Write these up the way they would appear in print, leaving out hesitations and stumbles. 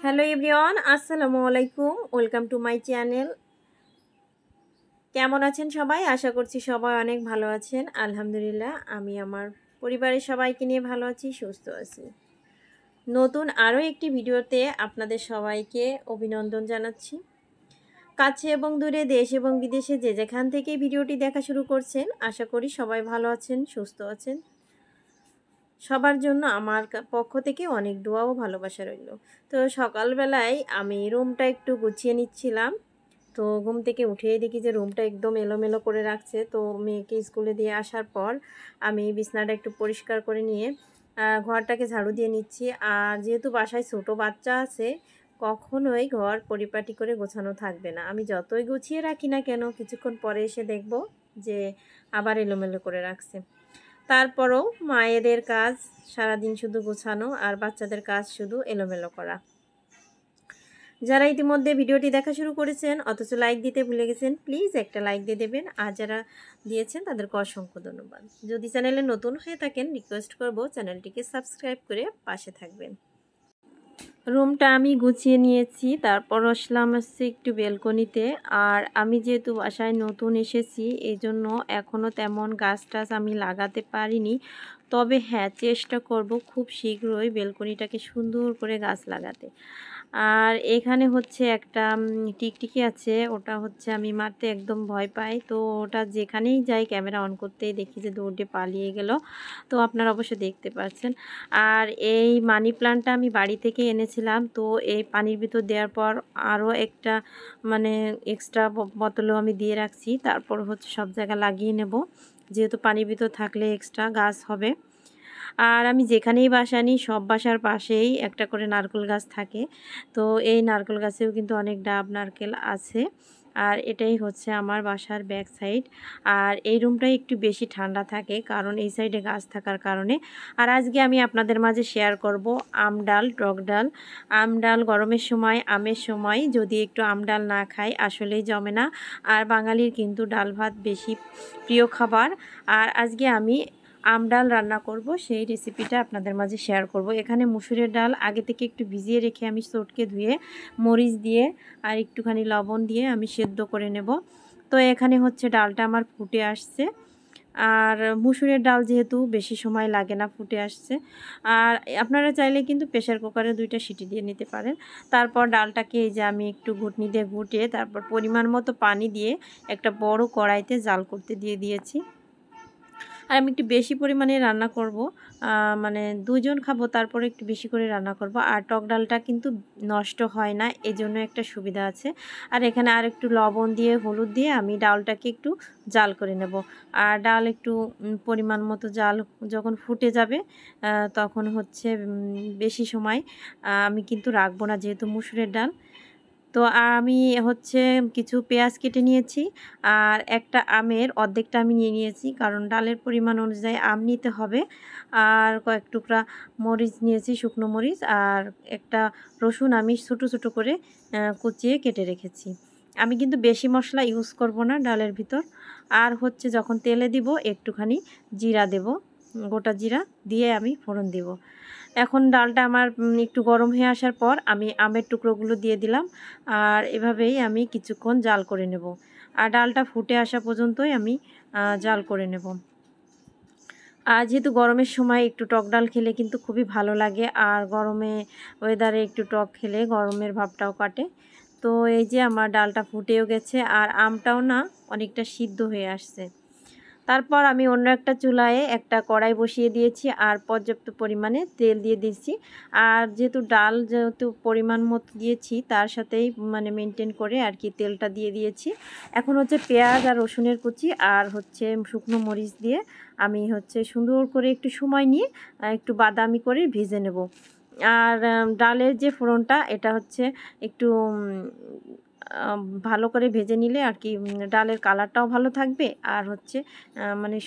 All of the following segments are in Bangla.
হ্যালো এভরিওয়ান, আসসালামু আলাইকুম। Welcome to my channel. কেমন আছেন সবাই? আশা করছি সবাই অনেক ভালো আছেন। আলহামদুলিল্লাহ, আমি আমার পরিবারের সবাইকে নিয়ে ভালো আছি, সুস্থ আছি। নতুন আরও একটি ভিডিওতে আপনাদের সবাইকে অভিনন্দন জানাচ্ছি। কাছে এবং দূরে, দেশ এবং বিদেশে যে যেখান থেকে ভিডিওটি দেখা শুরু করছেন, আশা করি সবাই ভালো আছেন, সুস্থ আছেন। সবার জন্য আমার পক্ষ থেকে অনেক দোয়া ও ভালোবাসা রইল। তো সকালবেলায় আমি রুমটা একটু গুছিয়ে নিচ্ছিলাম। তো ঘুম থেকে উঠেই দেখি যে রুমটা একদম এলোমেলো করে রাখছে। তো মেয়েকে স্কুলে দিয়ে আসার পর আমি বিছানাটা একটু পরিষ্কার করে নিয়ে ঘরটাকে ঝাড়ু দিয়ে নিচ্ছি। আর যেহেতু বাসায় ছোটো বাচ্চা আছে, কখনোই ঘর পরিপাটি করে গোছানো থাকবে না। আমি যতই গুছিয়ে রাখি না কেন, কিছুক্ষণ পরে এসে দেখব যে আবার এলোমেলো করে রাখছে। তারপরও মায়েদের কাজ সারাদিন শুধু গোছানো, আর বাচ্চাদের কাজ শুধু এলোমেলো করা। যারা ইতিমধ্যে ভিডিওটি দেখা শুরু করেছেন অথচ লাইক দিতে ভুলে গেছেন, প্লিজ একটা লাইক দিয়ে দেবেন। আর যারা দিয়েছেন তাদেরকে অসংখ্য ধন্যবাদ। যদি চ্যানেলে নতুন হয়ে থাকেন, রিকোয়েস্ট করব চ্যানেলটিকে সাবস্ক্রাইব করে পাশে থাকবেন। রুমটা আমি গুছিয়ে নিয়েছি, তারপর আসলাম একটু বেলকনিতে। আর আমি যেহেতু বাসায় নতুন এসেছি, এই জন্য এখনও তেমন গাছ টাছ আমি লাগাতে পারিনি। তবে হ্যাঁ, চেষ্টা করব খুব শীঘ্রই বেলকনিটাকে সুন্দর করে গাছ লাগাতে। আর এখানে হচ্ছে একটা টিকটিকি আছে, ওটা হচ্ছে আমি মারতে একদম ভয় পাই। তো ওটা যেখানেই যাই ক্যামেরা অন করতেই দেখি যে দৌড়ে পালিয়ে গেল। তো আপনারা অবশ্যই দেখতে পাচ্ছেন। আর এই মানি প্লান্টটা আমি বাড়ি থেকে এনেছিলাম। তো এই পানির ভিতর দেওয়ার পর আরও একটা এক্সট্রা বোতলও আমি দিয়ে রাখছি। তারপর হচ্ছে সব জায়গায় লাগিয়ে নেব, যেহেতু পানির ভিতর থাকলে এক্সট্রা গাছ হবে। আর আমি যেখানেই বাসা নিই, সব বাসার পাশেই একটা করে নারকেল গাছ থাকে। তো এই নারকেল গাছেও কিন্তু অনেক ডাব নারকেল আছে। আর এটাই হচ্ছে আমার বাসার ব্যাক সাইড। আর এই রুমটাই একটু বেশি ঠান্ডা থাকে, কারণ এই সাইডে গাছ থাকার কারণে। আর আজকে আমি আপনাদের মাঝে শেয়ার করব আম ডাল, টক ডাল। আম ডাল গরমের সময়, আমের সময় যদি একটু আম ডাল না খাই আসলেই জমে না। আর বাঙালির কিন্তু ডাল ভাত বেশি প্রিয় খাবার। আর আজকে আমি আম ডাল রান্না করব, সেই রেসিপিটা আপনাদের মাঝে শেয়ার করব। এখানে মুসুরের ডাল আগে থেকে একটু ভিজিয়ে রেখে আমি চটকে ধুয়ে মরিচ দিয়ে আর একটুখানি লবণ দিয়ে আমি সেদ্ধ করে নেব। তো এখানে হচ্ছে ডালটা আমার ফুটে আসছে। আর মুসুরের ডাল যেহেতু বেশি সময় লাগে না, ফুটে আসছে। আর আপনারা চাইলে কিন্তু প্রেসার কুকারে 2টা সিটি দিয়ে নিতে পারেন। তারপর ডালটাকে এই যে আমি একটু ঘুটনি দিয়ে ঘুটে তারপর পরিমাণ মতো পানি দিয়ে একটা বড় কড়াইতে জাল করতে দিয়ে দিয়েছি। আর আমি একটু বেশি পরিমাণে রান্না করব, 2 জন খাবো, তারপরে একটু বেশি করে রান্না করব। আর টক ডালটা কিন্তু নষ্ট হয় না, এজন্য একটা সুবিধা আছে। আর এখানে আর একটু লবণ দিয়ে হলুদ দিয়ে আমি ডালটাকে একটু জাল করে নেব। আর ডাল একটু পরিমাণ মতো জাল যখন ফুটে যাবে, তখন হচ্ছে বেশি সময় আমি কিন্তু রাখবো না, যেহেতু মুসুরের ডাল। তো আমি হচ্ছে কিছু পেঁয়াজ কেটে নিয়েছি। আর একটা আমের অর্ধেকটা আমি নিয়ে নিয়েছি, কারণ ডালের পরিমাণ অনুযায়ী আম নিতে হবে। আর কয়েক টুকরা মরিচ নিয়েছি, শুকনো মরিচ। আর একটা রসুন আমি ছোটো ছোটো করে কুচিয়ে কেটে রেখেছি। আমি কিন্তু বেশি মশলা ইউজ করব না ডালের ভিতর। আর হচ্ছে যখন তেলে দিব একটুখানি জিরা দেব, গোটা জিরা দিয়ে আমি ফোড়ন দেব। এখন ডালটা আমার একটু গরম হয়ে আসার পর আমি আমের টুকরোগুলো দিয়ে দিলাম। আর এভাবেই আমি কিছুক্ষণ জাল করে নেব। আর ডালটা ফুটে আসা পর্যন্তই আমি জাল করে নেব। আর যেহেতু গরমের সময় একটু টক ডাল খেলে কিন্তু খুবই ভালো লাগে। আর গরমে ওয়েদারে একটু টক খেলে গরমের ভাবটাও কাটে। তো এই যে আমার ডালটা ফুটেও গেছে, আর আমটাও না অনেকটা সিদ্ধ হয়ে আসছে। তারপর আমি অন্য একটা চুলায় একটা কড়াই বসিয়ে দিয়েছি আর পর্যাপ্ত পরিমাণে তেল দিয়ে দিয়েছি। আর যেহেতু ডাল পরিমাণ মতো দিয়েছি, তার সাথেই মেনটেন করে আর কি তেলটা দিয়ে দিয়েছি। এখন হচ্ছে পেঁয়াজ আর রসুনের কুচি আর হচ্ছে শুকনো মরিচ দিয়ে আমি হচ্ছে সুন্দর করে একটু সময় নিয়ে একটু বাদামি করে ভেজে নেব। আর ডালের যে ফোড়নটা, এটা হচ্ছে একটু ভালো করে ভেজে নিলে আর কি ডালের কালারটাও ভালো থাকবে, আর হচ্ছে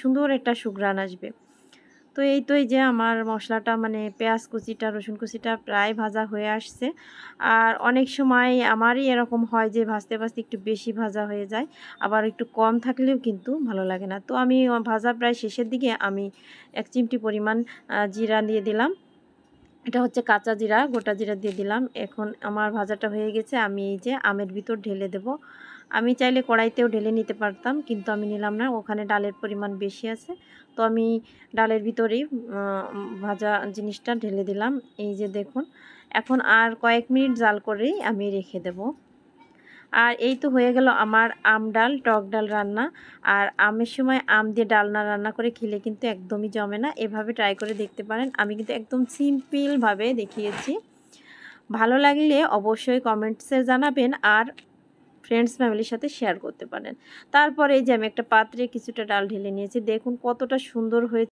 সুন্দর একটা সুঘ্রাণ আসবে। তো এই যে আমার মশলাটা পেঁয়াজ কুচিটা, রসুন কুচিটা প্রায় ভাজা হয়ে আসছে। আর অনেক সময় আমারই এরকম হয় যে ভাজতে ভাজতে একটু বেশি ভাজা হয়ে যায়, আবার একটু কম থাকলেও কিন্তু ভালো লাগে না। তো আমি ভাজা প্রায় শেষের দিকে আমি 1 চিমটি পরিমাণ জিরা দিয়ে দিলাম। এটা হচ্ছে কাঁচা জিরা, গোটা জিরা দিয়ে দিলাম। এখন আমার ভাজাটা হয়ে গেছে, আমি এই যে আমের ভিতর ঢেলে দেব। আমি চাইলে কড়াইতেও ঢেলে নিতে পারতাম, কিন্তু আমি নিলাম না, ওখানে ডালের পরিমাণ বেশি আছে। তো আমি ডালের ভিতরেই ভাজা জিনিসটা ঢেলে দিলাম। এই যে দেখুন, এখন আর কয়েক মিনিট জাল করেই আমি রেখে দেব। আর এই তো হয়ে গেল আমার আম ডাল, টক ডাল রান্না। আর আমের সময় আম দিয়ে ডালনা রান্না করে খেলে কিন্তু একদমই জমে না। এভাবে ট্রাই করে দেখতে পারেন। আমি কিন্তু একদম সিম্পলভাবে দেখিয়েছি। ভালো লাগলে অবশ্যই কমেন্টসে জানাবেন, আর ফ্রেন্ডস ফ্যামিলির সাথে শেয়ার করতে পারেন। তারপরে এই যে আমি একটা পাত্রে কিছুটা ডাল ঢেলে নিয়েছি, দেখুন কতটা সুন্দর হয়েছে।